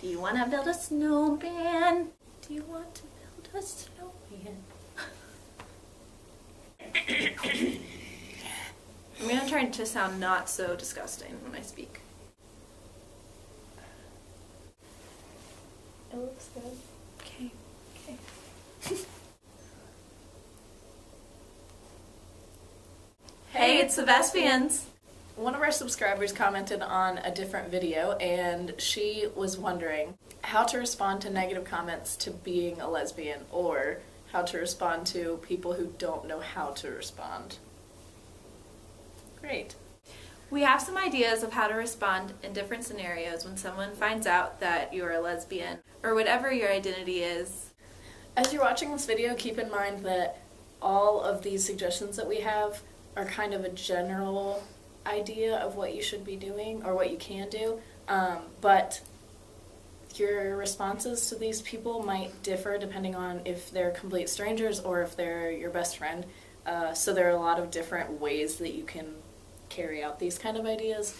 Do you want to build a snowman? Do you want to build a snowman? I'm going to try to sound not so disgusting when I speak. It looks good. Okay. Hey, it's the Vespians. One of our subscribers commented on a different video, and she was wondering how to respond to negative comments to being a lesbian, or how to respond to people who don't know how to respond. Great. We have some ideas of how to respond in different scenarios when someone finds out that you're a lesbian, or whatever your identity is. As you're watching this video, keep in mind that all of these suggestions that we have are kind of a general idea of what you should be doing or what you can do, but your responses to these people might differ depending on if they're complete strangers or if they're your best friend. So there are a lot of different ways that you can carry out these kind of ideas,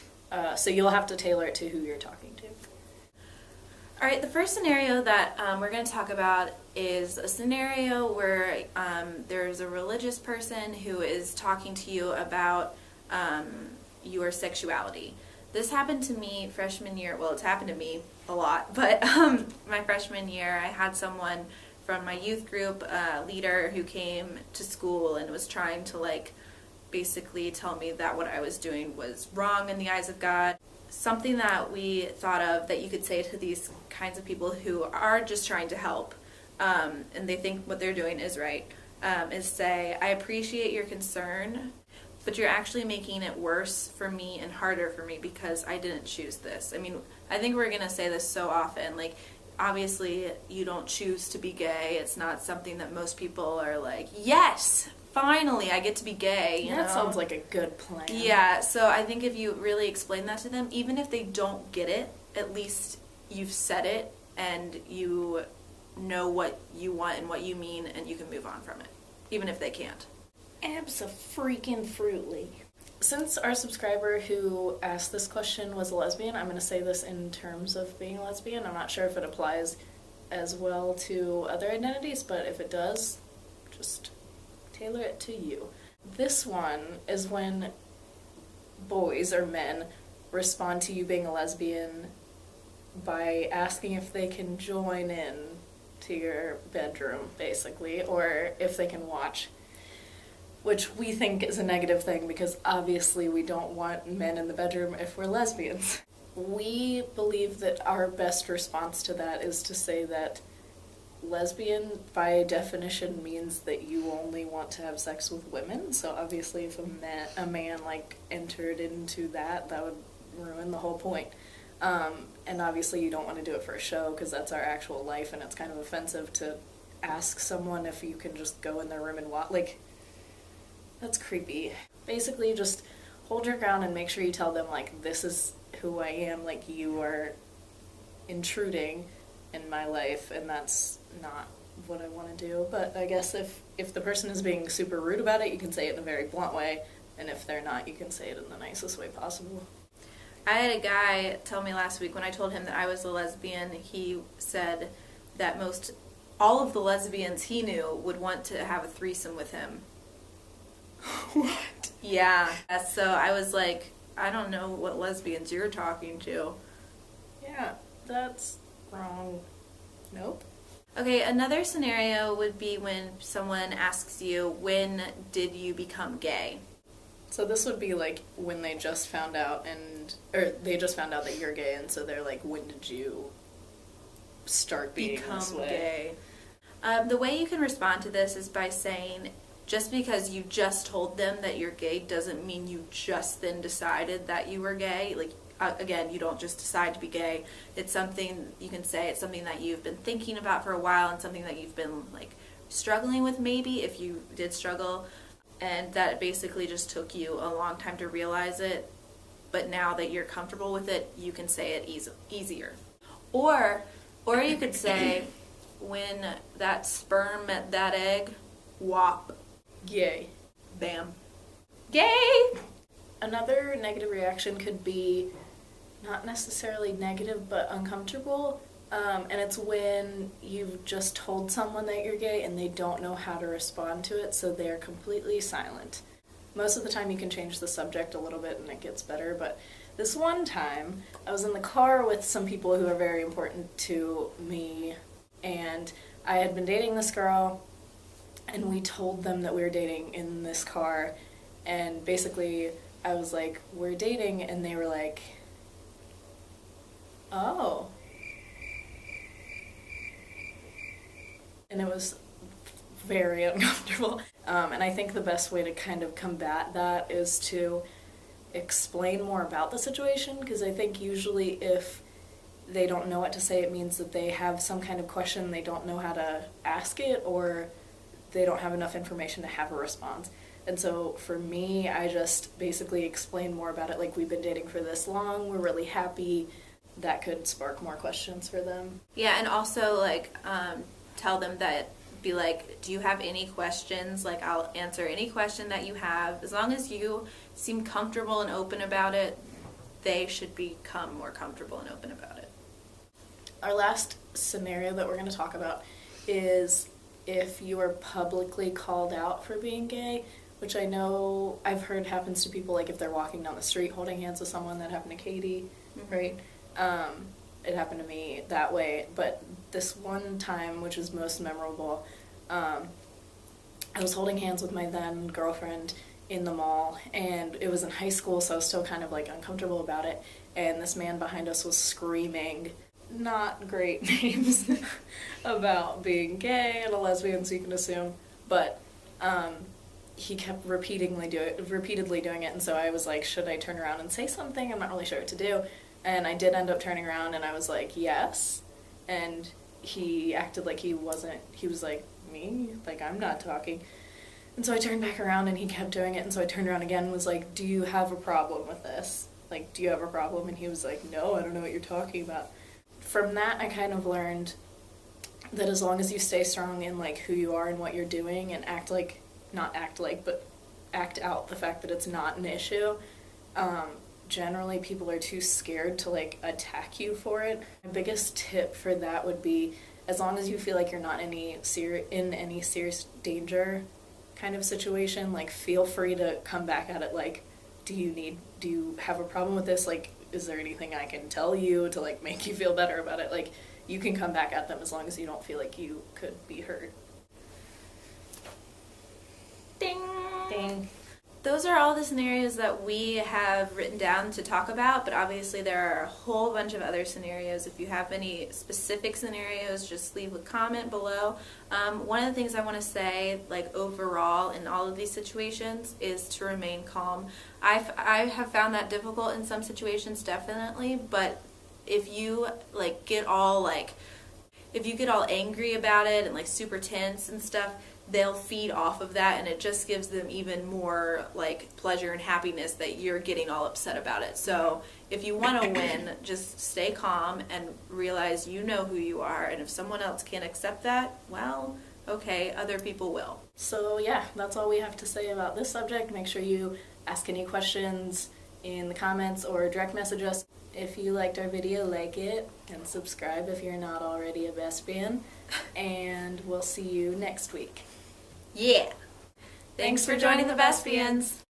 so you'll have to tailor it to who you're talking to. All right, the first scenario that we're going to talk about is a scenario where there's a religious person who is talking to you about your sexuality. This happened to me freshman year. Well, it's happened to me a lot, but my freshman year I had someone from my youth group leader who came to school and was trying to basically tell me that what I was doing was wrong in the eyes of God. Something that we thought of that you could say to these kinds of people who are just trying to help and they think what they're doing is right, is say, I appreciate your concern, but you're actually making it worse for me and harder for me because I didn't choose this. I mean, I think we're going to say this so often. Obviously, you don't choose to be gay. It's not something that most people are like, yes, finally, I get to be gay. You That know? sounds like a good plan. Yeah, so I think if you really explain that to them, even if they don't get it, at least you've said it and you know what you want and what you mean and you can move on from it, even if they can't. Abso-freaking-fruitly. Since our subscriber who asked this question was a lesbian, I'm going to say this in terms of being a lesbian. I'm not sure if it applies as well to other identities, but if it does, just tailor it to you. This one is when boys or men respond to you being a lesbian by asking if they can join in to your bedroom, basically, or if they can watch, which we think is a negative thing because obviously we don't want men in the bedroom if we're lesbians. We believe that our best response to that is to say that lesbian, by definition, means that you only want to have sex with women. So obviously if a man entered into that would ruin the whole point. And obviously you don't want to do it for a show because that's our actual life and it's kind of offensive to ask someone if you can just go in their room and watch. That's creepy. Basically just hold your ground and make sure you tell them this is who I am, you are intruding in my life and that's not what I want to do. But I guess if the person is being super rude about it, you can say it in a very blunt way, and if they're not, you can say it in the nicest way possible. I had a guy tell me last week when I told him that I was a lesbian, he said that all of the lesbians he knew would want to have a threesome with him. What? Yeah. So I was like, I don't know what lesbians you're talking to. Yeah, that's wrong. Nope. Okay, another scenario would be when someone asks you, when did you become gay? So this would be when they just found out they just found out that you're gay, and so they're like, when did you start being this way? Gay. The way you can respond to this is by saying, just because you just told them that you're gay doesn't mean you just then decided that you were gay. Again, you don't just decide to be gay. It's something you can say. It's something that you've been thinking about for a while and something that you've been struggling with, maybe, if you did struggle. And that basically just took you a long time to realize it. But now that you're comfortable with it, you can say it easier. Or you could say, when that sperm met that egg, whop. Yay. Bam. Gay! Another negative reaction could be not necessarily negative, but uncomfortable. And it's when you've just told someone that you're gay and they don't know how to respond to it, so they're completely silent. Most of the time you can change the subject a little bit and it gets better, but this one time I was in the car with some people who are very important to me, and I had been dating this girl, and we told them that we were dating in this car, and basically I was like, we're dating, and they were like, oh. And it was very uncomfortable. And I think the best way to kind of combat that is to explain more about the situation, because I think usually if they don't know what to say, it means that they have some kind of question, they don't know how to ask it, or they don't have enough information to have a response. And so for me, I just basically explained more about it, like, we've been dating for this long, we're really happy. That could spark more questions for them. Yeah, and also, like, tell them that, be like, do you have any questions? Like, I'll answer any question that you have. As long as you seem comfortable and open about it, they should become more comfortable and open about it. Our last scenario that we're going to talk about is if you are publicly called out for being gay, which I know I've heard happens to people, like if they're walking down the street holding hands with someone. That happened to Katie, right? It happened to me that way, but this one time, which is most memorable, I was holding hands with my then girlfriend in the mall, and it was in high school, so I was still kind of like uncomfortable about it, and this man behind us was screaming not great names about being gay and a lesbian, so you can assume, but he kept repeatedly doing it, and so I was like, should I turn around and say something? I'm not really sure what to do. And I did end up turning around, and I was like, yes. And he acted like he wasn't. He was like, me? Like, I'm not talking. And so I turned back around, and he kept doing it. And so I turned around again and was like, do you have a problem with this? Like, do you have a problem? And he was like, no, I don't know what you're talking about. From that, I kind of learned that as long as you stay strong in, like, who you are and what you're doing, and but act out the fact that it's not an issue, generally people are too scared to, like, attack you for it. My biggest tip for that would be, as long as you feel like you're not in any serious danger kind of situation, like, feel free to come back at it, like, do you have a problem with this? Like, is there anything I can tell you to, like, make you feel better about it? Like, you can come back at them as long as you don't feel like you could be hurt. Ding! Ding. Those are all the scenarios that we have written down to talk about, but obviously there are a whole bunch of other scenarios. If you have any specific scenarios, just leave a comment below. One of the things I want to say, like, overall in all of these situations, is to remain calm. I have found that difficult in some situations, definitely, but if you, like, get all angry about it and, like, super tense and stuff, they'll feed off of that, and it just gives them even more, like, pleasure and happiness that you're getting all upset about it. So if you want to win, just stay calm and realize you know who you are, and if someone else can't accept that, well, okay, other people will. So yeah, that's all we have to say about this subject. Make sure you ask any questions in the comments or direct message us. If you liked our video, like it, and subscribe if you're not already a Bespian, and we'll see you next week. Yeah. Thanks for joining the Bespians.